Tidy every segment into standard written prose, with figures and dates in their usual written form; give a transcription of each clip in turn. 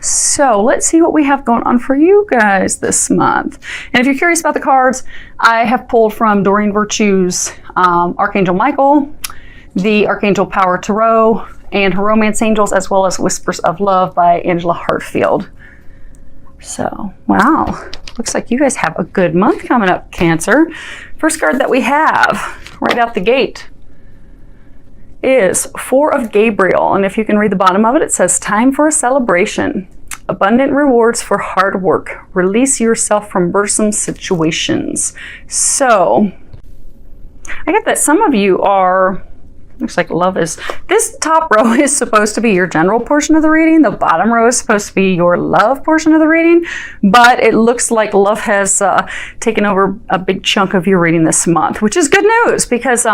So let's see what we have going on for you guys this month. And if you're curious about the cards, I have pulled from Doreen Virtue's Archangel Michael, the Archangel Power Tarot, and her Romance Angels, as well as Whispers of Love by Angela Hartfield. So, wow. Looks like you guys have a good month coming up, Cancer. First card that we have right out the gate is Four of Gabriel. And if you can read the bottom of it, it says, time for a celebration. Abundant rewards for hard work. Release yourself from burdensome situations. So, I get that some of you are, looks like love is, this top row is supposed to be your general portion of the reading. The bottom row is supposed to be your love portion of the reading. But it looks like love has taken over a big chunk of your reading this month, which is good news because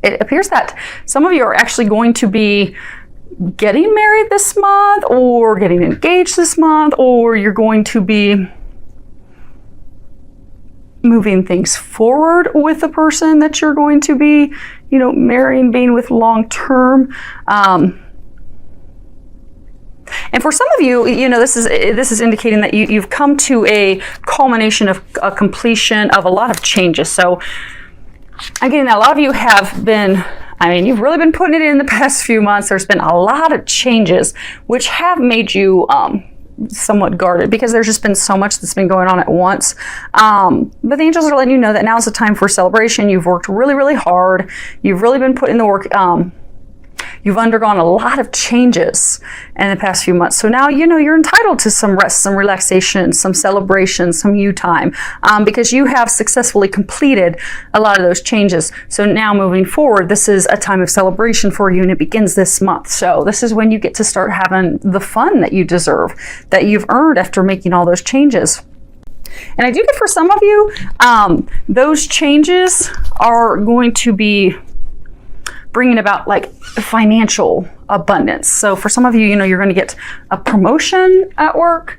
it appears that some of you are actually going to be getting married this month, or getting engaged this month, or you're going to be moving things forward with the person that you're going to be, marrying, being with long term. And for some of you, this is indicating that you've come to a culmination of a completion of a lot of changes. So again, a lot of you have been, you've really been putting it in the past few months. There's been a lot of changes which have made you somewhat guarded because there's just been so much that's been going on at once. But the angels are letting you know that now is the time for celebration. You've worked really, really hard. You've really been putting the work. You've undergone a lot of changes in the past few months. So now, you're entitled to some rest, some relaxation, some celebration, some you time, because you have successfully completed a lot of those changes. So now moving forward, this is a time of celebration for you, and it begins this month. So this is when you get to start having the fun that you deserve, that you've earned after making all those changes. And I do get for some of you, those changes are going to be bringing about like financial abundance. So for some of you, you're going to get a promotion at work,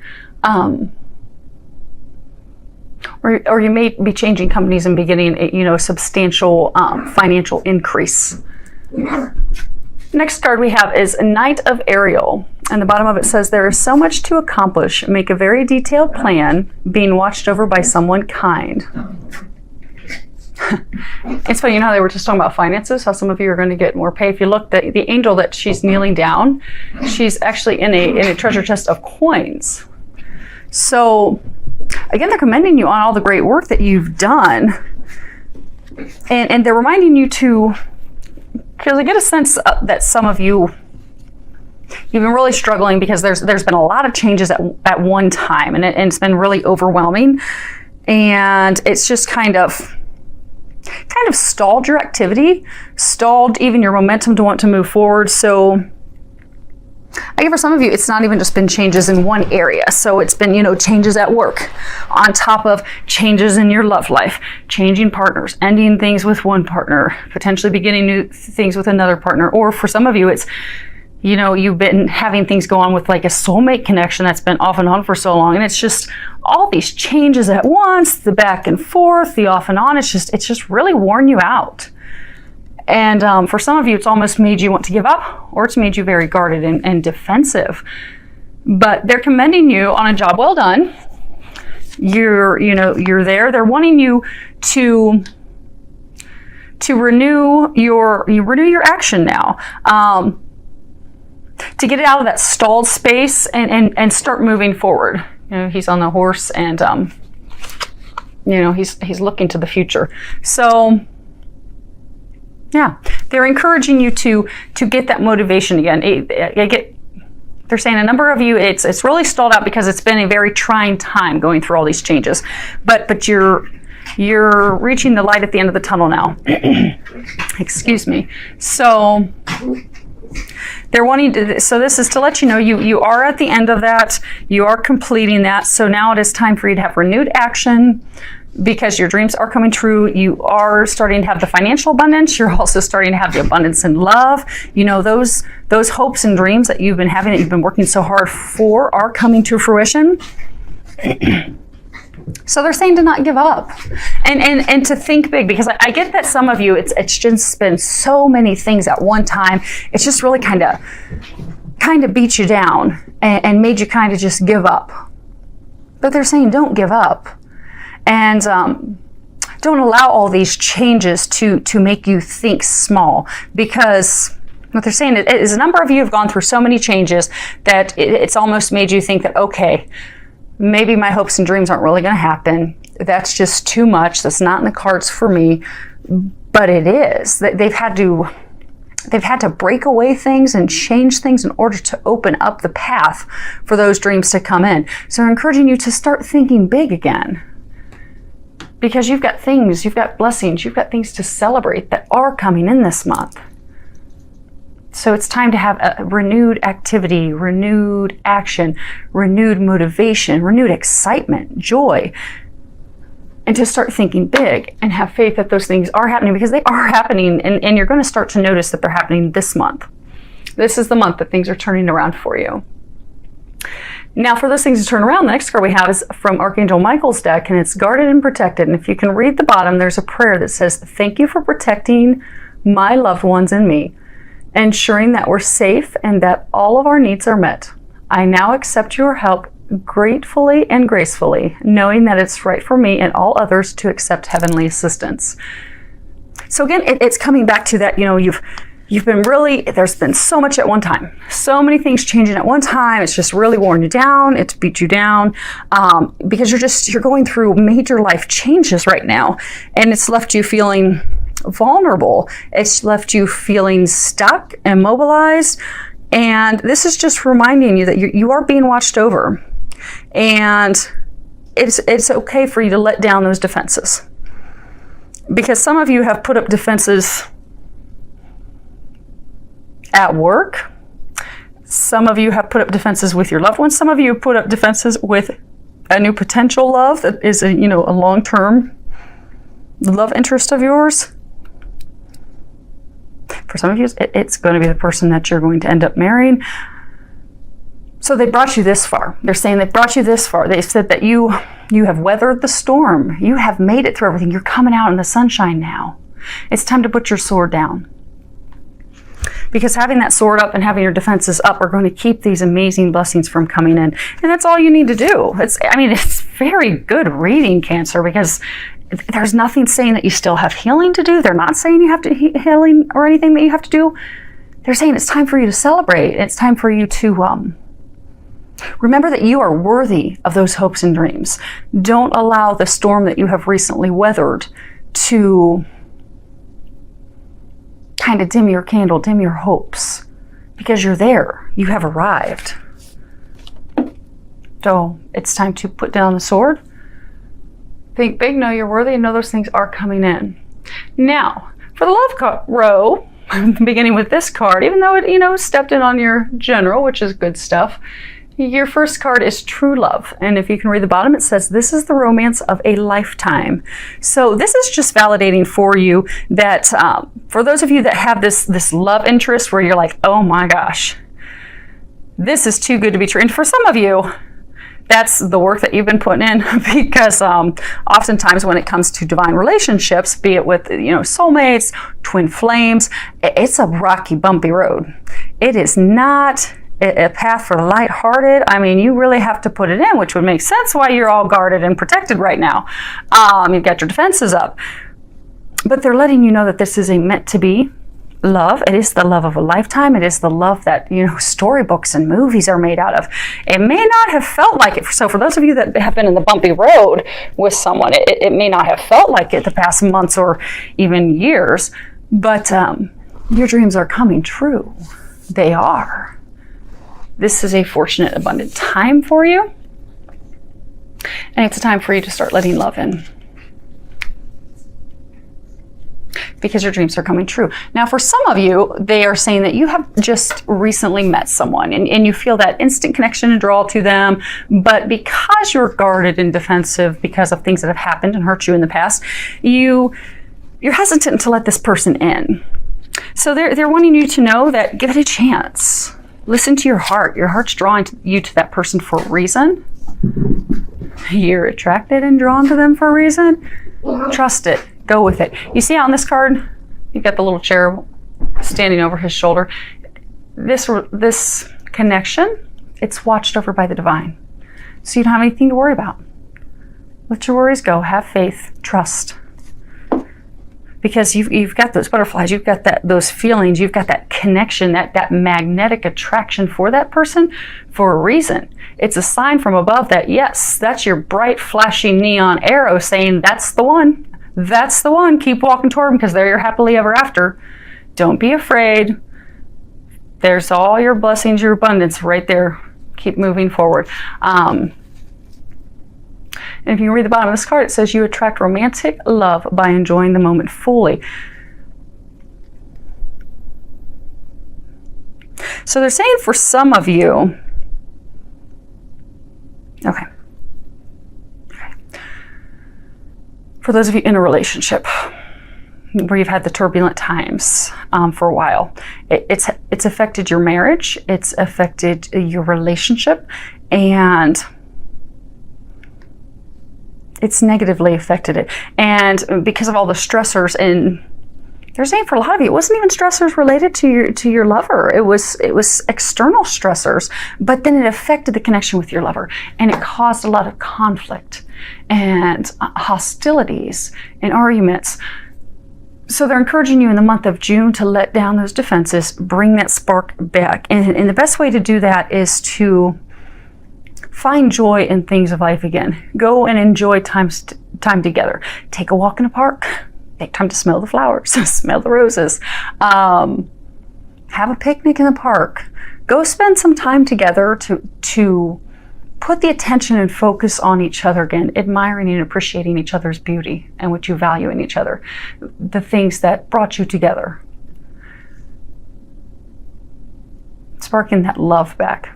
or you may be changing companies and beginning a substantial financial increase. Next card we have is Knight of Ariel. And the bottom of it says, there is so much to accomplish. Make a very detailed plan, being watched over by someone kind. It's funny, how they were just talking about finances, how some of you are going to get more pay. If you look, the angel that she's kneeling down, she's actually in a treasure chest of coins. So again, they're commending you on all the great work that you've done, and they're reminding you to, because I get a sense that some of you, you've been really struggling because there's been a lot of changes at one time, and it's been really overwhelming, and it's just kind of stalled your activity, stalled even your momentum to want to move forward. So I think for some of you, it's not even just been changes in one area. So it's been, changes at work on top of changes in your love life, changing partners, ending things with one partner, potentially beginning new things with another partner. Or for some of you, it's, you've been having things go on with like a soulmate connection that's been off and on for so long. And it's just all these changes at once, the back and forth, the off and on. It's just really worn you out. And for some of you, it's almost made you want to give up, or it's made you very guarded and defensive. But they're commending you on a job well done. You're there. They're wanting you to renew your action now. To get it out of that stalled space and start moving forward. He's on the horse, and he's looking to the future. So yeah, they're encouraging you to get that motivation again. They're saying a number of you, it's really stalled out because it's been a very trying time going through all these changes. But you're reaching the light at the end of the tunnel now. Excuse me. So they're wanting to, so this is to let you know you are at the end of that. You are completing that. So now it is time for you to have renewed action because your dreams are coming true. You are starting to have the financial abundance. You're also starting to have the abundance in love. Those hopes and dreams that you've been having, that you've been working so hard for, are coming to fruition. So they're saying to not give up and to think big, because I get that some of you, it's just been so many things at one time. It's just really kind of kind of beat you down and made you kind of just give up. But they're saying don't give up. And don't allow all these changes to make you think small, because what they're saying is a number of you have gone through so many changes that it's almost made you think that, okay, maybe my hopes and dreams aren't really going to happen. That's just too much. That's not in the cards for me. But it is. They've had to break away things and change things in order to open up the path for those dreams to come in. So I'm encouraging you to start thinking big again. Because you've got things, you've got blessings, you've got things to celebrate that are coming in this month. So it's time to have a renewed activity, renewed action, renewed motivation, renewed excitement, joy, and to start thinking big and have faith that those things are happening, because they are happening, and you're going to start to notice that they're happening this month. This is the month that things are turning around for you. Now, for those things to turn around, the next card we have is from Archangel Michael's deck, and it's guarded and protected. And if you can read the bottom, there's a prayer that says, "Thank you for protecting my loved ones and me, ensuring that we're safe and that all of our needs are met. I now accept your help gratefully and gracefully, knowing that it's right for me and all others to accept heavenly assistance." So again, it's coming back to that, you've been really, there's been so much at one time, so many things changing at one time. It's just really worn you down. It's beat you down because you're going through major life changes right now, and it's left you feeling vulnerable. It's left you feeling stuck, immobilized, and this is just reminding you that you are being watched over, and it's okay for you to let down those defenses, because some of you have put up defenses at work. Some of you have put up defenses with your loved ones. Some of you have put up defenses with a new potential love that is a long-term love interest of yours. For some of you, it's going to be the person that you're going to end up marrying. So they brought you this far. They're saying they brought you this far. They said that you have weathered the storm. You have made it through everything. You're coming out in the sunshine now. It's time to put your sword down. Because having that sword up and having your defenses up are going to keep these amazing blessings from coming in. And that's all you need to do. It's very good reading, Cancer, because there's nothing saying that you still have healing to do. They're not saying you have to healing or anything that you have to do. They're saying it's time for you to celebrate. It's time for you to remember that you are worthy of those hopes and dreams. Don't allow the storm that you have recently weathered to kind of dim your candle, dim your hopes, because you're there. You have arrived. So it's time to put down the sword. Think big, know you're worthy, and know those things are coming in. Now, for the love row, beginning with this card, even though it, stepped in on your general, which is good stuff, your first card is true love. And if you can read the bottom, it says, this is the romance of a lifetime. So this is just validating for you that for those of you that have this love interest where you're like, oh my gosh, this is too good to be true. And for some of you, that's the work that you've been putting in, because oftentimes when it comes to divine relationships, be it with soulmates, twin flames, it's a rocky, bumpy road. It is not a path for the lighthearted. You really have to put it in, which would make sense why you're all guarded and protected right now. You've got your defenses up. But they're letting you know that this is a meant-to-be love. It is the love of a lifetime. It is the love that, storybooks and movies are made out of. It may not have felt like it. So for those of you that have been in the bumpy road with someone, it may not have felt like it the past months or even years, but your dreams are coming true. They are. This is a fortunate, abundant time for you. And it's a time for you to start letting love in, because your dreams are coming true. Now, for some of you, they are saying that you have just recently met someone and you feel that instant connection and draw to them, but because you're guarded and defensive because of things that have happened and hurt you in the past, you're hesitant to let this person in. So they're wanting you to know that give it a chance. Listen to your heart. Your heart's drawing you to that person for a reason. You're attracted and drawn to them for a reason. Trust it. Go with it. You see how on this card, you've got the little cherub standing over his shoulder. This connection, it's watched over by the divine. So you don't have anything to worry about. Let your worries go. Have faith. Trust. Because you've got those butterflies, you've got those feelings, you've got that connection, that magnetic attraction for that person for a reason. It's a sign from above that, yes, that's your bright, flashing neon arrow saying, that's the one. That's the one. Keep walking toward them because they're your happily ever after. Don't be afraid. There's all your blessings, your abundance right there. Keep moving forward. And if you read the bottom of this card, it says you attract romantic love by enjoying the moment fully. So they're saying for some of you, okay. For those of you in a relationship where you've had the turbulent times for a while, it's affected your marriage, it's affected your relationship, and it's negatively affected it. And because of all the stressors, and they're saying for a lot of you, it wasn't even stressors related to your lover. It was external stressors, but then it affected the connection with your lover, and it caused a lot of conflict and hostilities and arguments. So they're encouraging you in the month of June to let down those defenses, bring that spark back. And the best way to do that is to find joy in things of life again. Go and enjoy time together. Take a walk in the park. Take time to smell the flowers, smell the roses. Have a picnic in the park. Go spend some time together to put the attention and focus on each other again, admiring and appreciating each other's beauty and what you value in each other, the things that brought you together. Sparking that love back.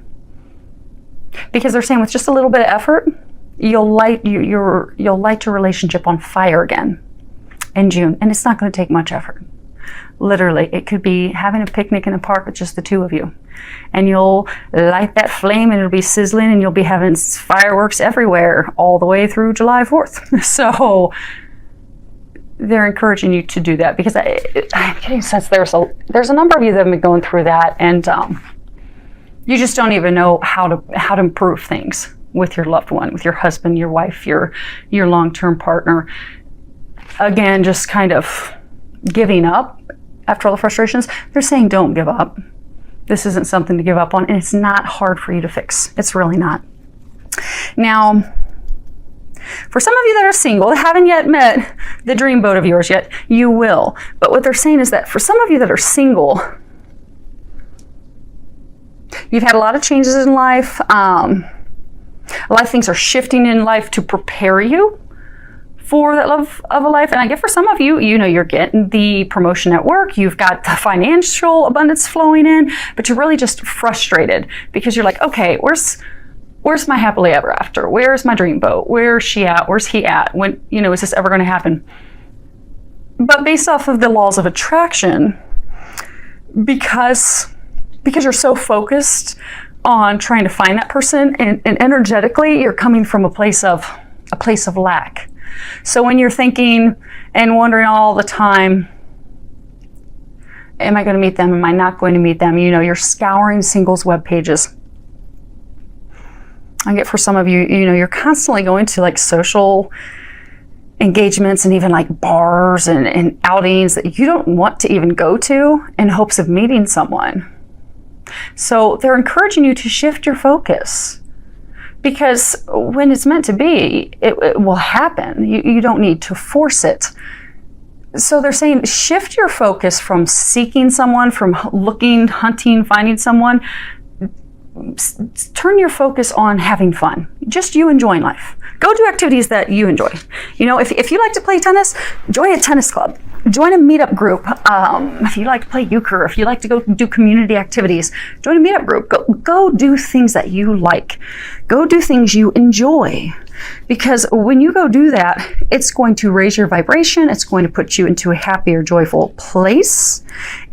Because they're saying with just a little bit of effort, you'll light your relationship on fire again in June. And it's not going to take much effort. Literally, it could be having a picnic in a park with just the two of you. And you'll light that flame and it'll be sizzling and you'll be having fireworks everywhere all the way through July 4th. So they're encouraging you to do that because I'm getting a sense there's a number of you that have been going through that, and you just don't even know how to improve things with your loved one, with your husband, your wife, your long-term partner. Again, just kind of giving up after all the frustrations. They're saying don't give up. This isn't something to give up on, and it's not hard for you to fix. It's really not. Now, for some of you that are single, that haven't yet met the dream boat of yours yet, you will. But what they're saying is that for some of you that are single, you've had a lot of changes in life. A lot of things are shifting in life to prepare you for that love of a life. And I get for some of you, you're getting the promotion at work, you've got the financial abundance flowing in, but you're really just frustrated because you're like, okay, where's my happily ever after? Where's my dream boat? Where's she at? Where's he at? When, is this ever going to happen? But based off of the laws of attraction, because you're so focused on trying to find that person, and energetically you're coming from a place of lack. So when you're thinking and wondering all the time, am I going to meet them? Am I not going to meet them? You're scouring singles web pages. I get for some of you, you're constantly going to like social engagements and even like bars and outings that you don't want to even go to in hopes of meeting someone. So they're encouraging you to shift your focus, because when it's meant to be, it will happen. You don't need to force it. So they're saying shift your focus from seeking someone, from looking, hunting, finding someone. Turn your focus on having fun. Just you enjoying life. Go do activities that you enjoy. If you like to play tennis, join a tennis club. Join a meetup group. If you like to play euchre, if you like to go do community activities, join a meetup group. Go do things that you like. Go do things you enjoy. Because when you go do that, it's going to raise your vibration. It's going to put you into a happier, joyful place.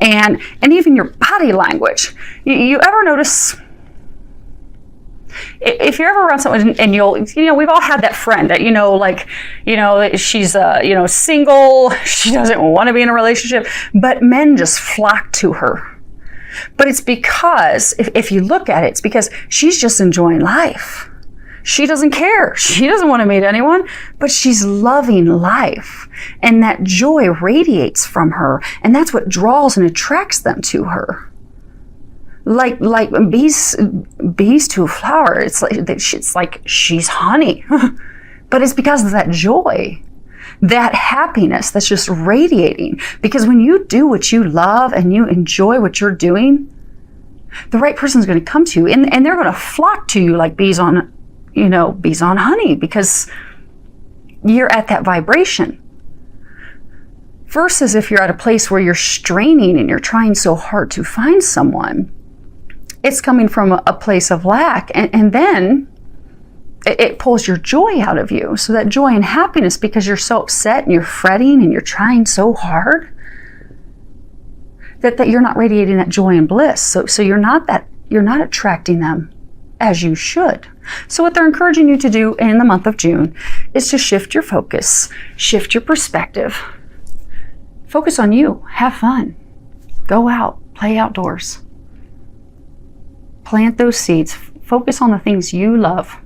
And even your body language. You ever notice, if you're ever around someone and we've all had that friend that, she's, single, she doesn't want to be in a relationship, but men just flock to her. But it's because, if you look at it, it's because she's just enjoying life. She doesn't care. She doesn't want to meet anyone, but she's loving life. And that joy radiates from her. And that's what draws and attracts them to her. Like bees to a flower. It's like she's honey. But it's because of that joy, that happiness that's just radiating. Because when you do what you love and you enjoy what you're doing, the right person's going to come to you, and they're going to flock to you like bees on honey, because you're at that vibration. Versus if you're at a place where you're straining and you're trying so hard to find someone, it's coming from a place of lack, and then it pulls your joy out of you. So that joy and happiness, because you're so upset and you're fretting and you're trying so hard, that you're not radiating that joy and bliss. So you're not attracting them as you should. So what they're encouraging you to do in the month of June is to shift your focus, shift your perspective, focus on you, have fun, go out, play outdoors, plant those seeds, focus on the things you love,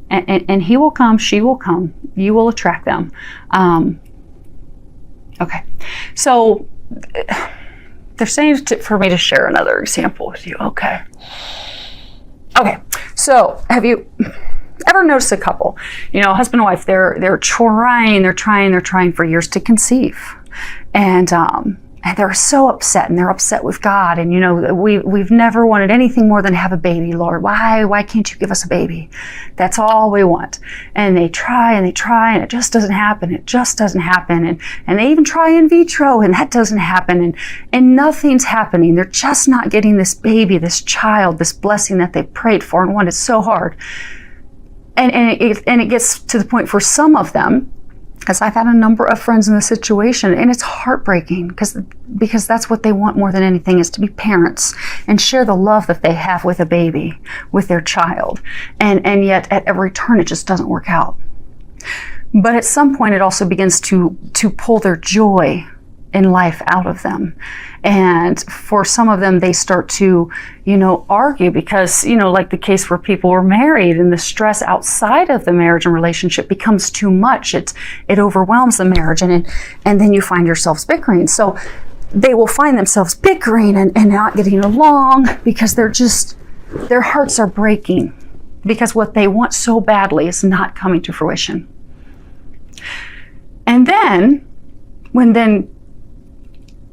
and he will come, she will come, you will attract them. Okay, so they're saying for me to share another example with you. Okay, so have you ever noticed a couple, husband and wife, they're trying for years to conceive, and they're so upset, and they're upset with God, and we've never wanted anything more than have a baby, Lord. Why can't you give us a baby? That's all we want. And they try and it just doesn't happen. And they even try in vitro, and that doesn't happen, and nothing's happening. They're just not getting this baby, this child, this blessing that they prayed for and wanted so hard. And it gets to the point for some of them, because I've had a number of friends in this situation, and it's heartbreaking because that's what they want more than anything, is to be parents and share the love that they have with a baby, with their child. And yet at every turn it just doesn't work out. But at some point it also begins to pull their joy in life out of them. And for some of them, they start to, argue because, like the case where people were married and the stress outside of the marriage and relationship becomes too much. It overwhelms the marriage, and then you find yourselves bickering. So they will find themselves bickering and not getting along because their hearts are breaking because what they want so badly is not coming to fruition. And then, when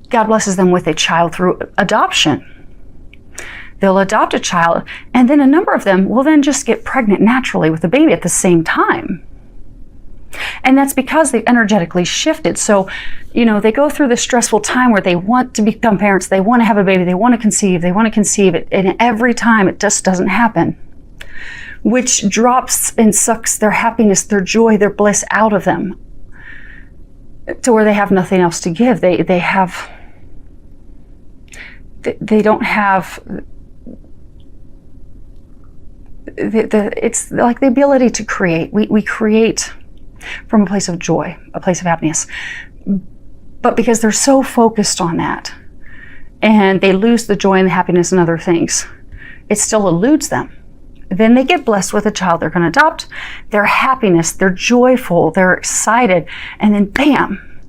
God blesses them with a child through adoption, they'll adopt a child, and then a number of them will then just get pregnant naturally with a baby at the same time. And that's because they've energetically shifted. So, they go through this stressful time where they want to become parents, they want to have a baby, they want to conceive it, and every time it just doesn't happen, which drops and sucks their happiness, their joy, their bliss out of them, to where they have nothing else to give. They don't have it's like the ability to create. We create from a place of joy, a place of happiness. But because they're so focused on that, and they lose the joy and the happiness in other things, it still eludes them. Then they get blessed with a child they're going to adopt. Their happiness, they're joyful, they're excited, and then bam,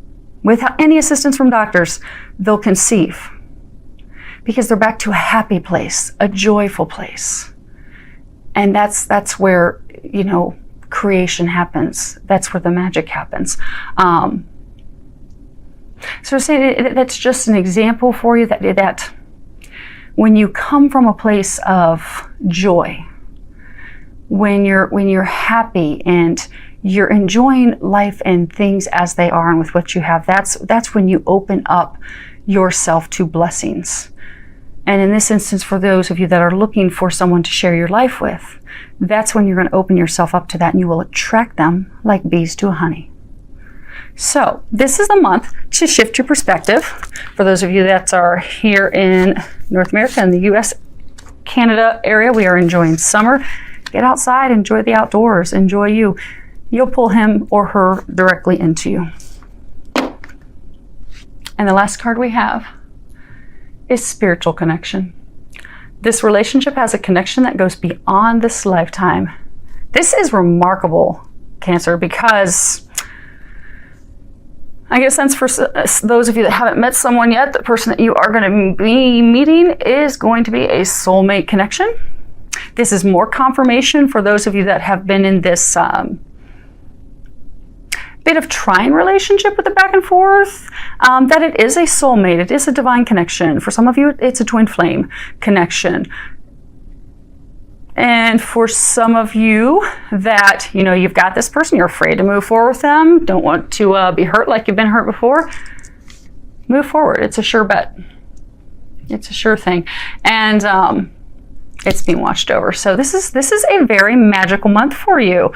without any assistance from doctors, they'll conceive. Because they're back to a happy place, a joyful place. And that's where, creation happens. That's where the magic happens. So say that's just an example for you that when you come from a place of joy, when you're happy and you're enjoying life and things as they are and with what you have, that's when you open up yourself to blessings. And in this instance, for those of you that are looking for someone to share your life with, that's when you're going to open yourself up to that, and you will attract them like bees to honey. So this is the month to shift your perspective. For those of you that are here in North America and the US, Canada area, we are enjoying summer. Get outside, enjoy the outdoors, enjoy you. You'll pull him or her directly into you. And the last card we have is spiritual connection. This relationship has a connection that goes beyond this lifetime. This is remarkable, Cancer, because I get a sense for those of you that haven't met someone yet, the person that you are going to be meeting is going to be a soulmate connection. This is more confirmation for those of you that have been in this bit of trying relationship with the back and forth, that it is a soulmate, it is a divine connection. For some of you, it's a twin flame connection. And for some of you that, you know, you've got this person, you're afraid to move forward with them, don't want to be hurt like you've been hurt before, move forward. It's a sure bet. It's a sure thing. And it's being watched over. So this is a very magical month for you.